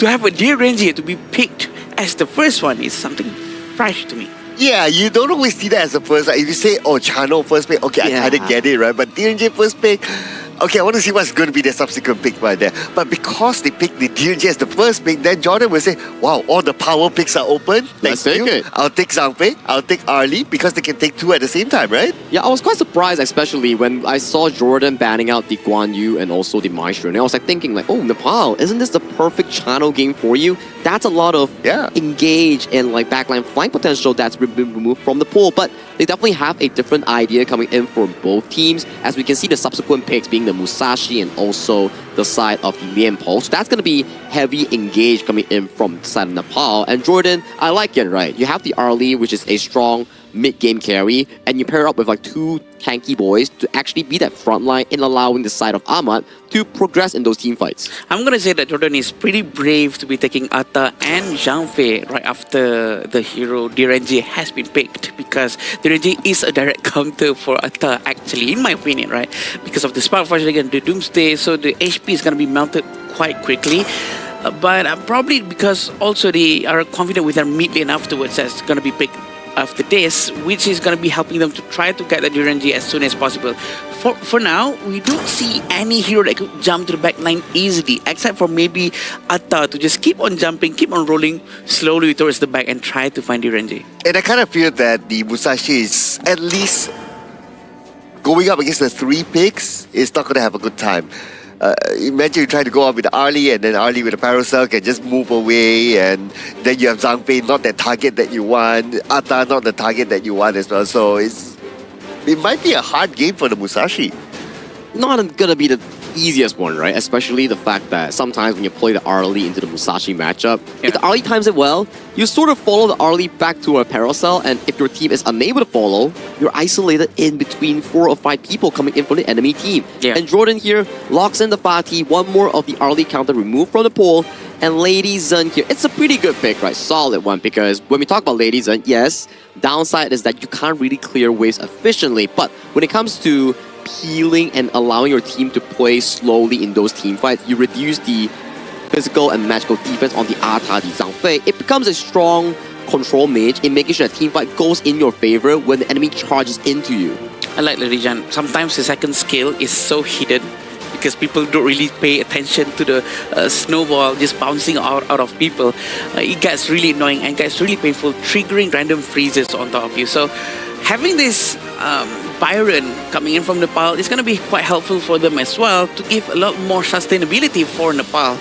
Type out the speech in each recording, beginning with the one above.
to have a Direnji to be picked as the first one is something fresh to me. Yeah, you don't always see that as a first. Like, if you say, oh, Chano first pick, okay, I kind of get it, right? But DNJ first pick, okay, I want to see what's going to be their subsequent pick right there. But because they picked the DNJ as the first pick, then Jordan will say, wow, all the power picks are open. Let's take it. I'll take Zhangfei, I'll take Arlie, because they can take two at the same time, right? Yeah, I was quite surprised, especially when I saw Jordan banning out the Guan Yu and also the Maestro. And I was like thinking, like, oh, Nepal, isn't this the perfect channel game for you? That's a lot of engage and like backline flank potential that's been removed from the pool. But they definitely have a different idea coming in for both teams, as we can see the subsequent picks being the Musashi and also the side of the Lianpo. So that's going to be heavy engage coming in from the side of Nepal. And Jordan, I like it, right? You have the Arlie, which is a strong mid-game carry, and you pair up with like two tanky boys to actually be that front line in allowing the side of Ahmad to progress in those team fights. I'm going to say that Jordan is pretty brave to be taking Atta and Zhangfei right after the hero Direnji has been picked, because Direnji is a direct counter for Atta, actually, in my opinion, right? Because of the Spark Forge again, the Doomsday, so the HP is going to be melted quite quickly. But probably because also they are confident with their mid lane afterwards that's going to be picked after this, which is going to be helping them to try to get the Direnji as soon as possible. For now, we don't see any hero that could jump to the back line easily, except for maybe Atta to just keep on jumping, keep on rolling slowly towards the back and try to find Direnji. And I kind of feel that the Musashi is at least going up against the three picks is not going to have a good time. Imagine you try to go up with Arlie and then Arlie with a Parasol can just move away, and then you have Zhangfei, not that target that you want, Atta, not the target that you want as well. So it might be a hard game for the Musashi. Not gonna be the easiest one, right? Especially the fact that sometimes when you play the Arlie into the Musashi matchup, if the Arlie times it well, you sort of follow the Arlie back to a Paracel, and if your team is unable to follow, you're isolated in between 4 or 5 people coming in from the enemy team. And Jordan here locks in the Fatih, one more of the Arlie counter removed from the pool, and Lady Zhen here. It's a pretty good pick, right? Solid one, because when we talk about Lady Zhen, yes, downside is that you can't really clear waves efficiently, but when it comes to peeling and allowing your team to play slowly in those team fights, you reduce the physical and magical defense on the Atta, the Zhangfei. It becomes a strong control mage in making sure that team fight goes in your favor when the enemy charges into you. I like Lady Jan. Sometimes the second skill is so hidden because people don't really pay attention to the snowball just bouncing out of people. It gets really annoying and gets really painful, triggering random freezes on top of you. So having this Byron coming in from Nepal is going to be quite helpful for them as well to give a lot more sustainability for Nepal.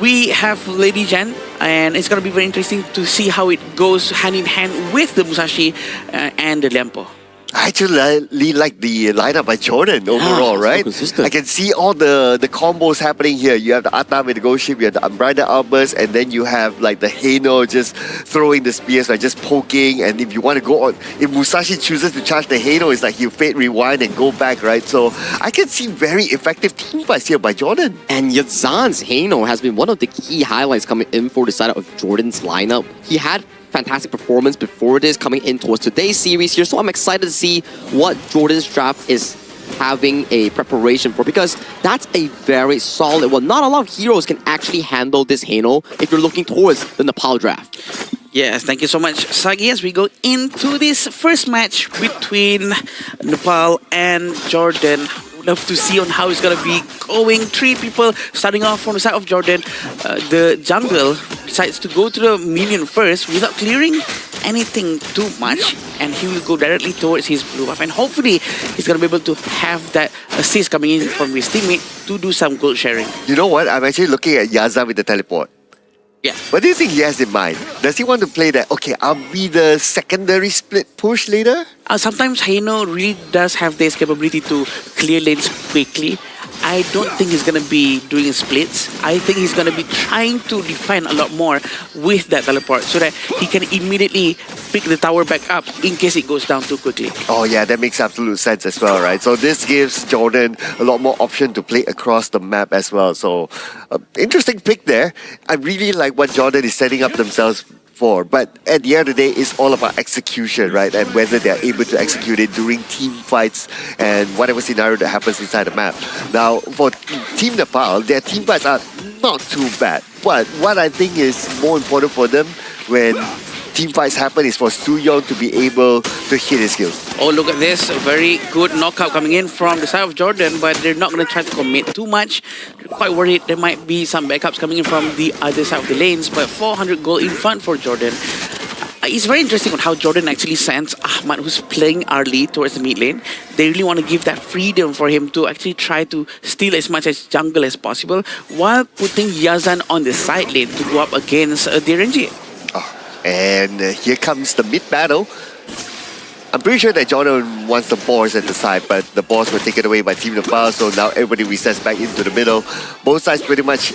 We have Lady Jan, and it's going to be very interesting to see how it goes hand in hand with the Musashi and the Lianpo. I actually like the lineup by Jordan overall, right? I can see all the combos happening here. You have the Atta with the Ghost Ship, you have the Umbrella Outburst, and then you have like the Heino just throwing the spears, like just poking. And if you want to go on, if Musashi chooses to charge the Heino, it's like he'll Fate Rewind and go back, right? So I can see very effective team fights here by Jordan. And Yazan's Heino has been one of the key highlights coming in for the side of Jordan's lineup. He had fantastic performance before this coming in towards today's series here, so I'm excited to see what Jordan's draft is having a preparation for, because that's a very solid one. Not a lot of heroes can actually handle this Heino if you're looking towards the Nepal draft. Yes, thank you so much, Sagi. As we go into this first match between Nepal and Jordan, love to see on how it's going to be going. 3 people starting off from the side of Jordan. The jungle decides to go to the minion first without clearing anything too much, and he will go directly towards his blue buff, and hopefully he's going to be able to have that assist coming in from his teammate to do some gold sharing. You know what? I'm actually looking at Yaza with the teleport. Yeah. What do you think he has in mind? Does he want to play that, okay, I'll be the secondary split push later? Sometimes Heino really does have this capability to clear lanes quickly. I don't think he's going to be doing splits. I think he's going to be trying to defend a lot more with that teleport so that he can immediately pick the tower back up in case it goes down too quickly. Oh yeah, that makes absolute sense as well, right? So this gives Jordan a lot more option to play across the map as well. So interesting pick there. I really like what Jordan is setting up themselves for, but at the end of the day, it's all about execution, right? And whether they're able to execute it during team fights and whatever scenario that happens inside the map. Now, for Team Nepal, their team fights are not too bad. what I think is more important for them when team fights happen is for Soo-young to be able to hit his skills. Oh, look at this. A very good knockout coming in from the side of Jordan, but they're not going to try to commit too much. Quite worried there might be some backups coming in from the other side of the lanes, but 400 gold in front for Jordan. It's very interesting on how Jordan actually sends Ahmad, who's playing early towards the mid lane. They really want to give that freedom for him to actually try to steal as much as jungle as possible while putting Yazan on the side lane to go up against Direnji. And here comes the mid battle. I'm pretty sure that Jordan wants the boss at the side, but the boss were taken away by Team Nepal, so now everybody resets back into the middle. Both sides pretty much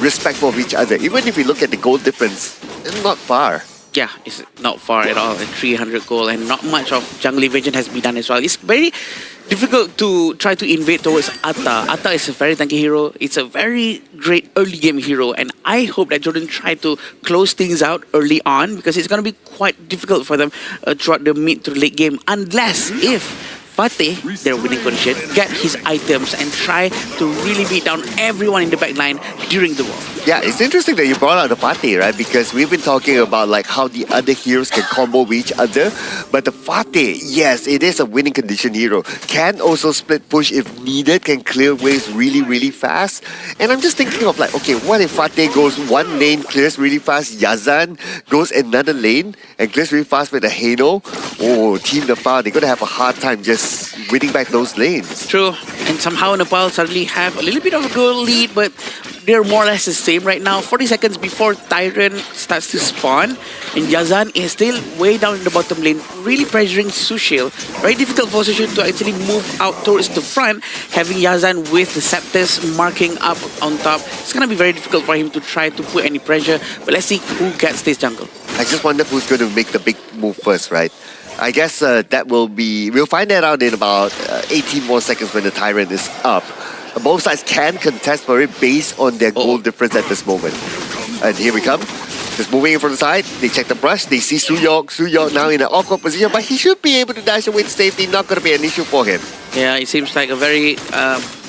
respectful of each other. Even if you look at the goal difference, it's not far. Yeah, it's not far at all. 300 goal, and not much of jungle evasion has been done as well. It's very difficult to try to invade towards Atta. Atta is a very tanky hero. It's a very great early game hero, and I hope that Jordan try to close things out early on, because it's going to be quite difficult for them throughout the mid to late game, unless if Fateh, their winning condition, get his items and try to really beat down everyone in the back line during the war. Yeah, it's interesting that you brought out the Fateh, right? Because we've been talking about like how the other heroes can combo with each other. But the Fateh, yes, it is a winning condition hero. Can also split push if needed, can clear waves really, really fast. And I'm just thinking of like, okay, what if Fateh goes one lane, clears really fast, Yazan goes another lane and clears really fast with a Hano? Oh, Team Nepal, they're going to have a hard time just winning back those lanes. True, and somehow Nepal suddenly have a little bit of a goal lead, but they're more or less the same right now. 40 seconds before Tyrant starts to spawn, and Yazan is still way down in the bottom lane, really pressuring Sushil. Very difficult position to actually move out towards the front, having Yazan with the Scepters marking up on top. It's going to be very difficult for him to try to put any pressure, but let's see who gets this jungle. I just wonder who's going to make the big move first, right? I guess that will be... We'll find that out in about 18 more seconds when the Tyrant is up. Both sides can contest for it based on their goal difference at this moment. And here we come. Just moving in from the side. They check the brush. They see Soo-young. Soo-young now in an awkward position, but he should be able to dash away to safety. Not going to be an issue for him. Yeah, it seems like a very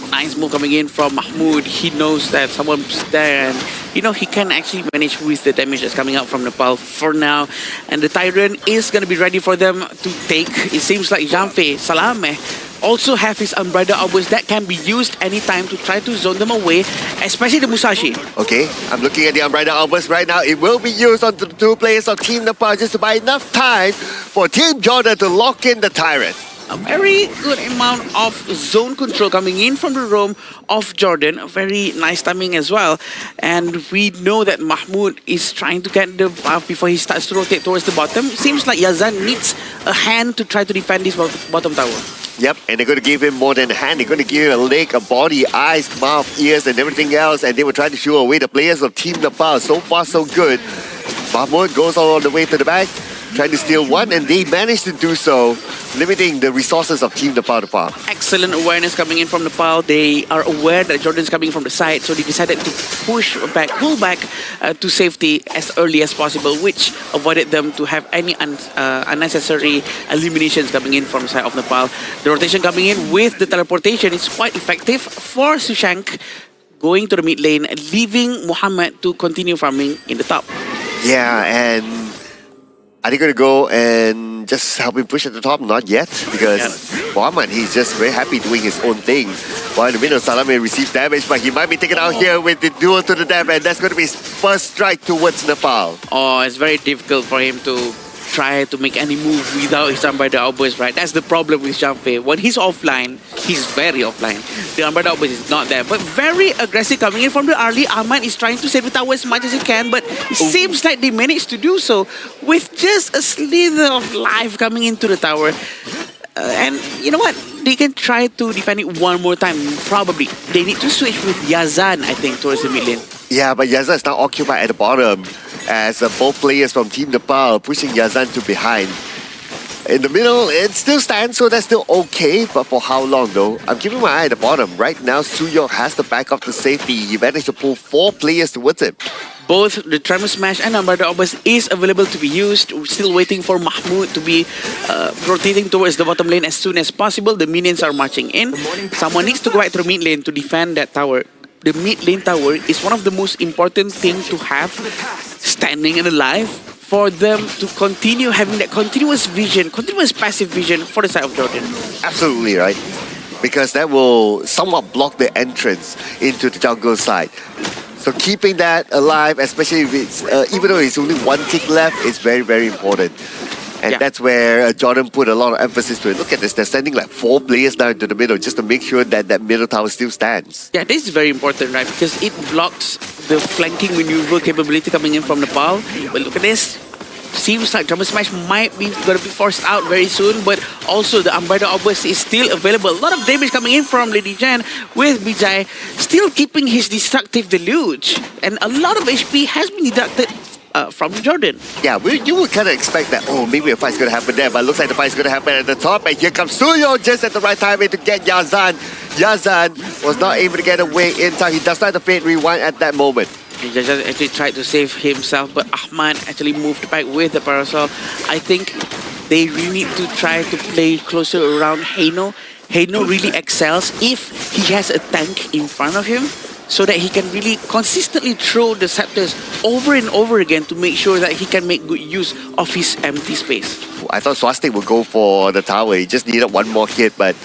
nice move coming in from Mahmoud. He knows that someone's there, and you know he can actually manage with the damage that's coming out from Nepal for now. And the Tyrant is going to be ready for them to take. It seems like Janfe, Salame also have his Unbridled Outburst that can be used anytime to try to zone them away, especially the Musashi. Okay, I'm looking at the Unbridled Outburst right now. It will be used on the two players of Team Nepal just to buy enough time for Team Jordan to lock in the Tyrant. A very good amount of zone control coming in from the roam of Jordan. A very nice timing as well. And we know that Mahmoud is trying to get the buff before he starts to rotate towards the bottom. Seems like Yazan needs a hand to try to defend this bottom tower. Yep, and they're going to give him more than a hand. They're going to give him a leg, a body, eyes, mouth, ears, and everything else. And they will try to shoo away the players of Team Nepal. So far, so good. Mahmoud goes all the way to the back, trying to steal one, and they managed to do so, limiting the resources of Team Nepal to far. Excellent awareness coming in from Nepal. They are aware that Jordan's coming from the side, so they decided to pull back to safety as early as possible, which avoided them to have any unnecessary eliminations coming in from the side of Nepal. The rotation coming in with the teleportation is quite effective for Sushank, going to the mid lane, leaving Muhammad to continue farming in the top. Yeah, and are they going to go and just help him push at the top? Not yet, because Muhammad, he's just very happy doing his own thing. While in the middle, Salame receives damage, but he might be taken out here with the duel to the death, and that's going to be his first strike towards Nepal. Oh, it's very difficult for him to try to make any move without his Unbridled Outburst, right? That's the problem with Janfe. When he's offline, he's very offline. The Unbridled Outburst is not there, but very aggressive coming in from the early. Ahmad is trying to save the tower as much as he can, but it seems like they managed to do so with just a slither of life coming into the tower. And you know what? They can try to defend it one more time. Probably. They need to switch with Yazan, I think, towards the mid lane. Yeah, but Yazan is now occupied at the bottom, as both players from Team Nepal pushing Yazan to behind. In the middle, it still stands, so that's still okay. But for how long, though? I'm keeping my eye at the bottom. Right now, Soo-young has the back of the safety. He managed to pull 4 players towards him. Both the Tremor Smash and Unbridled Outburst is available to be used. We're still waiting for Mahmoud to be rotating towards the bottom lane as soon as possible. The minions are marching in. Someone needs to go back to the mid lane to defend that tower. the mid lane tower is one of the most important things to have standing and alive for them to continue having that continuous vision, continuous passive vision for the side of Jordan. Absolutely right. Because that will somewhat block the entrance into the jungle side. So keeping that alive, especially if it's, even though it's only one tick left, is very, very important. And that's where Jordan put a lot of emphasis to it. Look at this, they're sending like 4 players down into the middle just to make sure that that middle tower still stands. Yeah, this is very important, right? Because it blocks the flanking maneuver capability coming in from Nepal. But look at this. Seems like Drummer Smash might be going to be forced out very soon, but also the Umbrella Obelisk is still available. A lot of damage coming in from Lady Jan with Bijay still keeping his destructive deluge. And a lot of HP has been deducted from Jordan. Yeah, you would kind of expect that, oh, maybe a fight's going to happen there, but it looks like the fight's going to happen at the top. And here comes Suyo just at the right time to get Yazan. Yazan was not able to get away in time. He does not have the Fate Rewind at that moment. He just actually tried to save himself, but Ahmad actually moved back with the parasol. I think they really need to try to play closer around Heino. Heino really excels if he has a tank in front of him, so that he can really consistently throw the scepters over and over again to make sure that he can make good use of his empty space. I thought Swastik would go for the tower. He just needed one more hit, but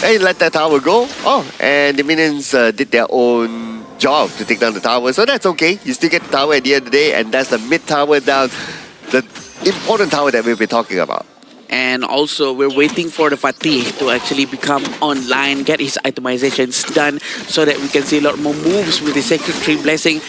he let that tower go. Oh, and the minions did their own job to take down the tower, so that's okay. You still get the tower at the end of the day, and that's the mid tower down, the important tower that we've been talking about. And also, we're waiting for the Fatih to actually become online, get his itemizations done, so that we can see a lot more moves with the Sacred Tree Blessing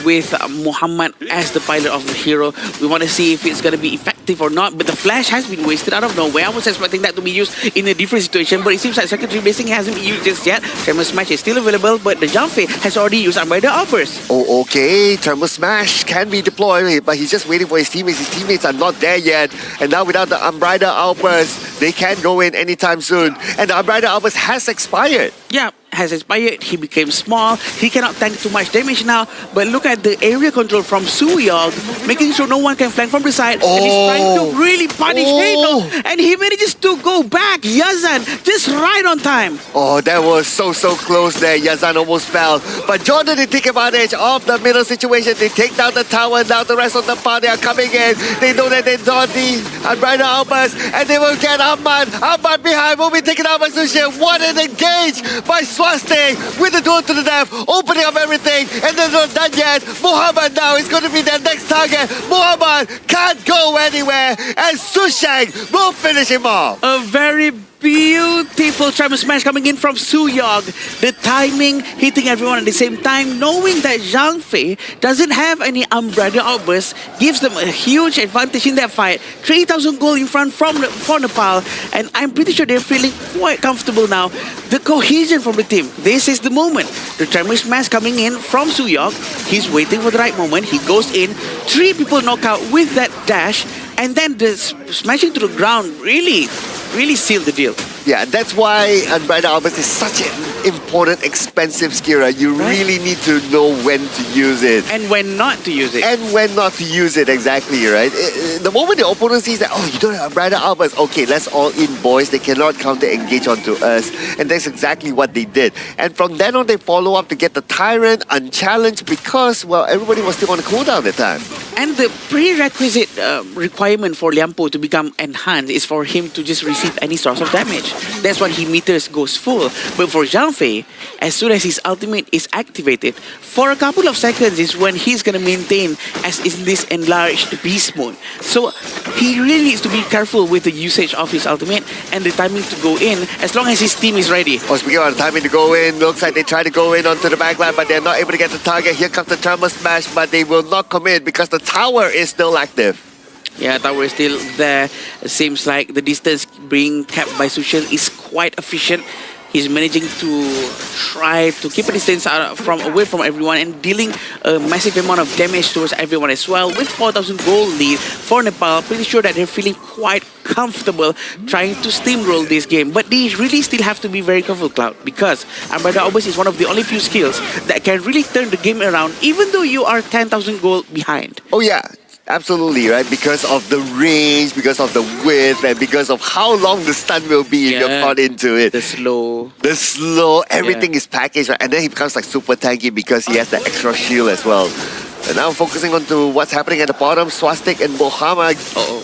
with Muhammad as the pilot of the hero. We want to see if it's going to be effective or not, but the flash has been wasted out of nowhere. I was expecting that to be used in a different situation, but it seems like Sacred Tree Blessing hasn't been used just yet. Tremor Smash is still available, but the Janfei has already used Umbrella Offers. Oh, okay. Tremor Smash can be deployed, but he's just waiting for his teammates. His teammates are not there yet, and now without the Umbrella Outburst, they can't go in anytime soon. And the Umbrella Outburst has expired. Yeah, has expired. He became small. He cannot tank too much damage now. But look at the area control from Suyog, making sure no one can flank from the side. And he's trying to really punish Heino. And he manages to go back. Yazan just right on time. Oh, that was so close there. Yazan almost fell. But Jordan did take advantage of the middle situation. They take down the tower. Now the rest of the party are coming in. They know that they don't need Umbrella Outburst. And they will get Ahmad. Ahmad behind will be taken out by Sushin. What an engage by Swastik with the duel to the death, opening up everything, and they're not done yet. Muhammad now is going to be their next target. Muhammad can't go anywhere, and Sushang will finish him off. A very beautiful Tremor Smash coming in from Suyog. The timing, hitting everyone at the same time, knowing that Zhang Fei doesn't have any Umbrella Outburst, gives them a huge advantage in that fight. 3,000 gold in front for Nepal, and I'm pretty sure they're feeling quite comfortable now. The cohesion from the team, this is the moment. The Tremor Smash coming in from Suyog. He's waiting for the right moment. He goes in, 3 people knock out with that dash, and then the smashing to the ground really sealed the deal. Yeah, that's why Umbrella Outburst is such an important, expensive skill. Right? You really need to know when to use it. And when not to use it. And when not to use it, exactly, right? The moment the opponent sees that, oh, you don't have Umbrella Outburst, okay, let's all in, boys. They cannot counter-engage onto us. And that's exactly what they did. And from then on, they follow up to get the Tyrant unchallenged because, well, everybody was still on a cooldown at the time. And the prerequisite requirement for Liampo to become enhanced is for him to just receive any source of damage. That's when he meters goes full. But for Zhang Fei, as soon as his ultimate is activated, for a couple of seconds is when he's going to maintain as in this enlarged beast mode. So he really needs to be careful with the usage of his ultimate and the timing to go in as long as his team is ready. Oh, speaking of the timing to go in, looks like they try to go in onto the backline, but they're not able to get the target. Here comes the Tremor Smash, but they will not commit because the tower is still active. Yeah, tower is still there. It seems like the distance being kept by Sushil is quite efficient. He's managing to try to keep a distance away from everyone and dealing a massive amount of damage towards everyone as well. With 4,000 gold lead for Nepal, pretty sure that they're feeling quite comfortable trying to steamroll this game. But they really still have to be very careful, Cloud, because Umbrella Outburst is one of the only few skills that can really turn the game around even though you are 10,000 gold behind. Oh yeah. Absolutely, right? Because of the range, because of the width, and because of how long the stun will be if you're caught into it. The slow, everything is packaged, right? And then he becomes like super tanky because he has the extra shield as well. And now focusing on to what's happening at the bottom, Swastik and Mohammed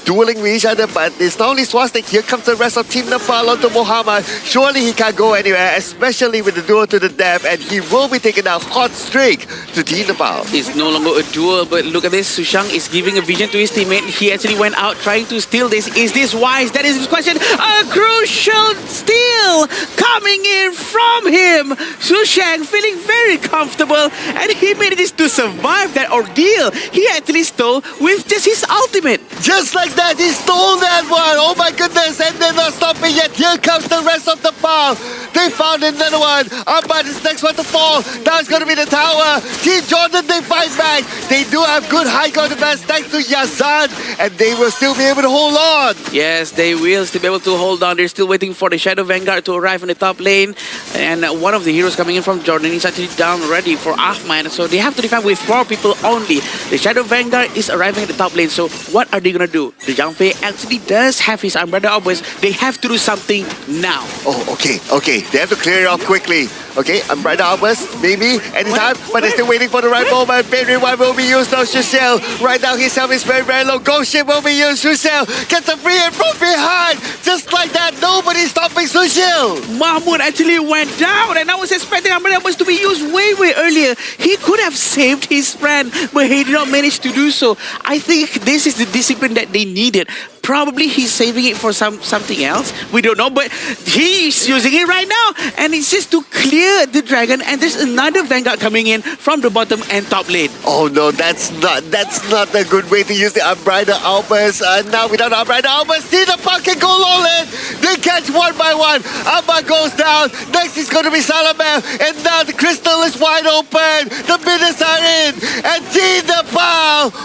dueling with each other, but it's not only Swastik, here comes the rest of Team Nepal onto Mohammed. Surely he can't go anywhere, especially with the duel to the death, and he will be taking a hot streak to Team Nepal. It's no longer a duel, but look at this. Sushang is giving a vision to his teammate. He actually went out trying to steal this. Is this wise? That is his question. A crucial steal coming in from him. Sushang feeling very comfortable, and he manages to survive that ordeal. He actually stole with just his ultimate. Just like that, he stole that one. Oh my goodness, and they're not stopping yet. Here comes the rest of the pile. They found another one. Ahmad is next one to fall. That's going to be the tower. Team Jordan, they fight back. They do have good high ground defense thanks to Yazan, and they will still be able to hold on. Yes, they will still be able to hold on. They're still waiting for the Shadow Vanguard to arrive in the top lane. And one of the heroes coming in from Jordan is actually down ready for Ahmad. So they have to defend with 4 people only. The Shadow Vanguard is arriving at the top lane. So what are they going to do? The Zhangfei actually does have his Umbrella Always. They have to do something now. Oh, okay. They have to clear it off quickly. Okay, Umbrella Almost, maybe, anytime, but they're still waiting for the right moment. Barrier 1 will be used now, Shushel. Right now, his health is very, very low. Ghost Ship will be used, Shushel. Gets a free hit from behind. Just like that, nobody's stopping Shushel. Mahmoud actually went down, and I was expecting Umbrella Always to be used way, way earlier. He could have saved his friend, but he did not manage to do so. I think this is the discipline that they needed. Probably he's saving it for something else. We don't know, but he's using it right now. And it's just to clear the dragon. And there's another Vanguard coming in from the bottom and top lane. Oh no, that's not a good way to use the Umbrella Albers. Now without Umbrella Albers, Team Nepal can go low lane. They catch one by one. Abba goes down. Next is going to be Salamel. And now the crystal is wide open. The minutes are in. And Team Nepal